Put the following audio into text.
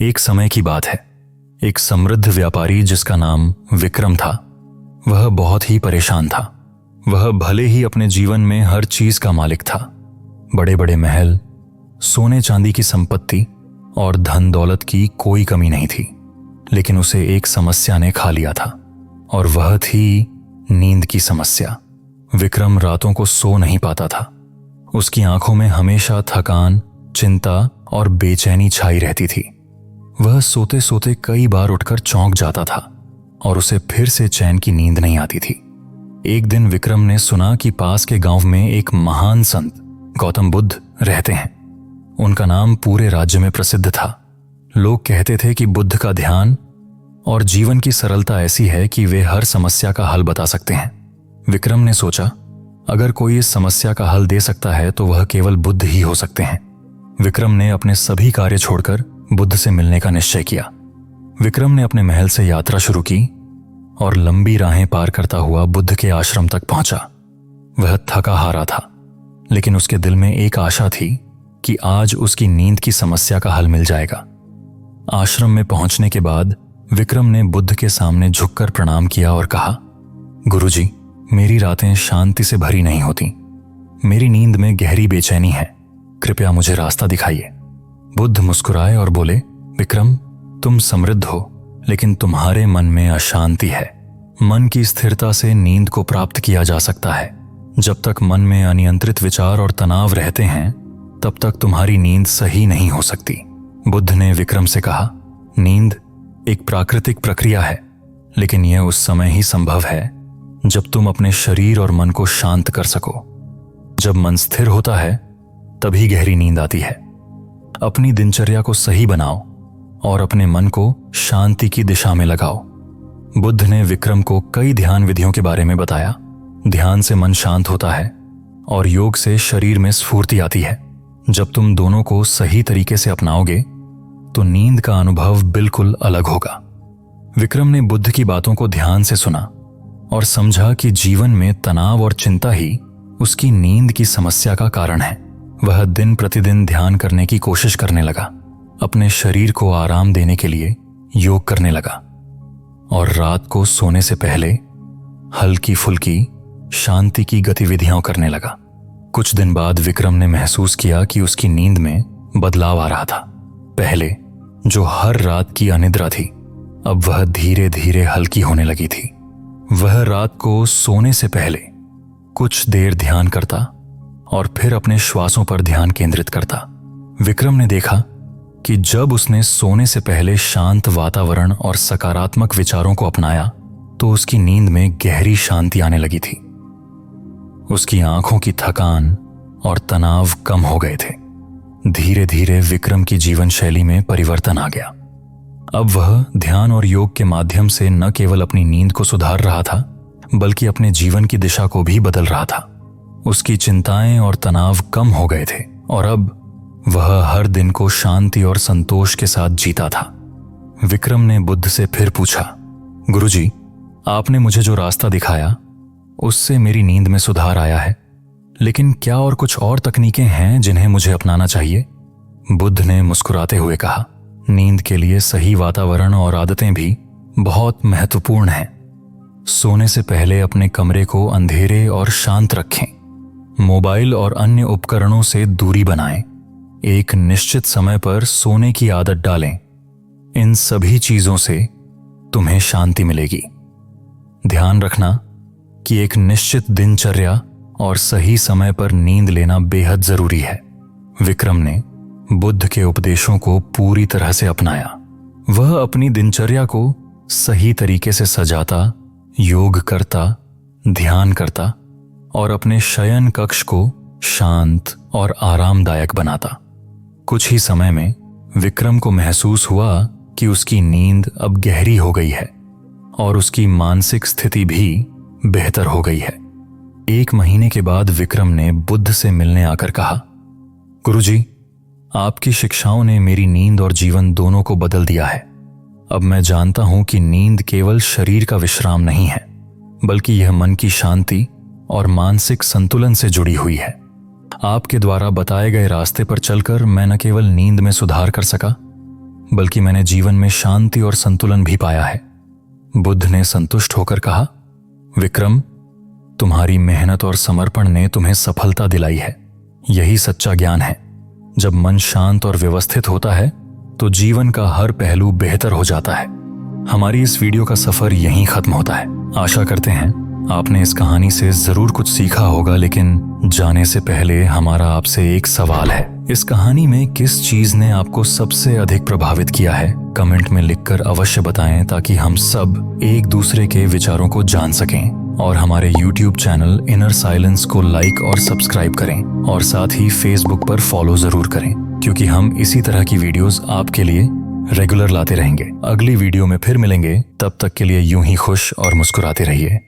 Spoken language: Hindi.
एक समय की बात है। एक समृद्ध व्यापारी जिसका नाम विक्रम था, वह बहुत ही परेशान था। वह भले ही अपने जीवन में हर चीज का मालिक था, बड़े बड़े महल, सोने चांदी की संपत्ति और धन दौलत की कोई कमी नहीं थी, लेकिन उसे एक समस्या ने खा लिया था और वह थी नींद की समस्या। विक्रम रातों को सो नहीं पाता था। उसकी आंखों में हमेशा थकान, चिंता और बेचैनी छाई रहती थी। वह सोते सोते कई बार उठकर चौंक जाता था और उसे फिर से चैन की नींद नहीं आती थी। एक दिन विक्रम ने सुना कि पास के गांव में एक महान संत गौतम बुद्ध रहते हैं। उनका नाम पूरे राज्य में प्रसिद्ध था। लोग कहते थे कि बुद्ध का ध्यान और जीवन की सरलता ऐसी है कि वे हर समस्या का हल बता सकते हैं। विक्रम ने सोचा, अगर कोई इस समस्या का हल दे सकता है तो वह केवल बुद्ध ही हो सकते हैं। विक्रम ने अपने सभी कार्य छोड़कर बुद्ध से मिलने का निश्चय किया। विक्रम ने अपने महल से यात्रा शुरू की और लंबी राहें पार करता हुआ बुद्ध के आश्रम तक पहुंचा। वह थका हारा था, लेकिन उसके दिल में एक आशा थी कि आज उसकी नींद की समस्या का हल मिल जाएगा। आश्रम में पहुंचने के बाद विक्रम ने बुद्ध के सामने झुककर प्रणाम किया और कहा, गुरुजी, मेरी रातें शांति से भरी नहीं होती। मेरी नींद में गहरी बेचैनी है। कृपया मुझे रास्ता दिखाइए। बुद्ध मुस्कुराए और बोले, विक्रम, तुम समृद्ध हो, लेकिन तुम्हारे मन में अशांति है। मन की स्थिरता से नींद को प्राप्त किया जा सकता है। जब तक मन में अनियंत्रित विचार और तनाव रहते हैं, तब तक तुम्हारी नींद सही नहीं हो सकती। बुद्ध ने विक्रम से कहा, नींद एक प्राकृतिक प्रक्रिया है, लेकिन यह उस समय ही संभव है जब तुम अपने शरीर और मन को शांत कर सको। जब मन स्थिर होता है, तभी गहरी नींद आती है। अपनी दिनचर्या को सही बनाओ और अपने मन को शांति की दिशा में लगाओ। बुद्ध ने विक्रम को कई ध्यान विधियों के बारे में बताया। ध्यान से मन शांत होता है और योग से शरीर में स्फूर्ति आती है। जब तुम दोनों को सही तरीके से अपनाओगे तो नींद का अनुभव बिल्कुल अलग होगा। विक्रम ने बुद्ध की बातों को ध्यान से सुना और समझा कि जीवन में तनाव और चिंता ही उसकी नींद की समस्या का कारण है। वह दिन प्रतिदिन ध्यान करने की कोशिश करने लगा, अपने शरीर को आराम देने के लिए योग करने लगा और रात को सोने से पहले हल्की फुल्की शांति की गतिविधियां करने लगा। कुछ दिन बाद विक्रम ने महसूस किया कि उसकी नींद में बदलाव आ रहा था। पहले जो हर रात की अनिद्रा थी, अब वह धीरे धीरे हल्की होने लगी थी। वह रात को सोने से पहले कुछ देर ध्यान करता और फिर अपने श्वासों पर ध्यान केंद्रित करता। विक्रम ने देखा कि जब उसने सोने से पहले शांत वातावरण और सकारात्मक विचारों को अपनाया तो उसकी नींद में गहरी शांति आने लगी थी। उसकी आंखों की थकान और तनाव कम हो गए थे। धीरे धीरे विक्रम की जीवन शैली में परिवर्तन आ गया। अब वह ध्यान और योग के माध्यम से न केवल अपनी नींद को सुधार रहा था, बल्कि अपने जीवन की दिशा को भी बदल रहा था। उसकी चिंताएं और तनाव कम हो गए थे और अब वह हर दिन को शांति और संतोष के साथ जीता था। विक्रम ने बुद्ध से फिर पूछा, गुरुजी, आपने मुझे जो रास्ता दिखाया उससे मेरी नींद में सुधार आया है, लेकिन क्या और कुछ और तकनीकें हैं जिन्हें मुझे अपनाना चाहिए? बुद्ध ने मुस्कुराते हुए कहा, नींद के लिए सही वातावरण और आदतें भी बहुत महत्वपूर्ण हैं। सोने से पहले अपने कमरे को अंधेरे और शांत रखें। मोबाइल और अन्य उपकरणों से दूरी बनाएं। एक निश्चित समय पर सोने की आदत डालें। इन सभी चीजों से तुम्हें शांति मिलेगी। ध्यान रखना कि एक निश्चित दिनचर्या और सही समय पर नींद लेना बेहद जरूरी है। विक्रम ने बुद्ध के उपदेशों को पूरी तरह से अपनाया। वह अपनी दिनचर्या को सही तरीके से सजाता, योग करता, ध्यान करता और अपने शयन कक्ष को शांत और आरामदायक बनाता। कुछ ही समय में विक्रम को महसूस हुआ कि उसकी नींद अब गहरी हो गई है और उसकी मानसिक स्थिति भी बेहतर हो गई है। 1 महीने के बाद विक्रम ने बुद्ध से मिलने आकर कहा, गुरुजी, आपकी शिक्षाओं ने मेरी नींद और जीवन दोनों को बदल दिया है। अब मैं जानता हूं कि नींद केवल शरीर का विश्राम नहीं है, बल्कि यह मन की शांति और मानसिक संतुलन से जुड़ी हुई है। आपके द्वारा बताए गए रास्ते पर चलकर मैं न केवल नींद में सुधार कर सका, बल्कि मैंने जीवन में शांति और संतुलन भी पाया है। बुद्ध ने संतुष्ट होकर कहा, विक्रम, तुम्हारी मेहनत और समर्पण ने तुम्हें सफलता दिलाई है। यही सच्चा ज्ञान है। जब मन शांत और व्यवस्थित होता है तो जीवन का हर पहलू बेहतर हो जाता है। हमारी इस वीडियो का सफर यहीं खत्म होता है। आशा करते हैं आपने इस कहानी से जरूर कुछ सीखा होगा, लेकिन जाने से पहले हमारा आपसे एक सवाल है। इस कहानी में किस चीज ने आपको सबसे अधिक प्रभावित किया है? कमेंट में लिखकर अवश्य बताएं ताकि हम सब एक दूसरे के विचारों को जान सकें। और हमारे YouTube चैनल इनर साइलेंस को लाइक और सब्सक्राइब करें और साथ ही Facebook पर फॉलो जरूर करें, क्योंकि हम इसी तरह की वीडियोस आपके लिए रेगुलर लाते रहेंगे। अगली वीडियो में फिर मिलेंगे, तब तक के लिए यूं ही खुश और मुस्कुराते रहिए।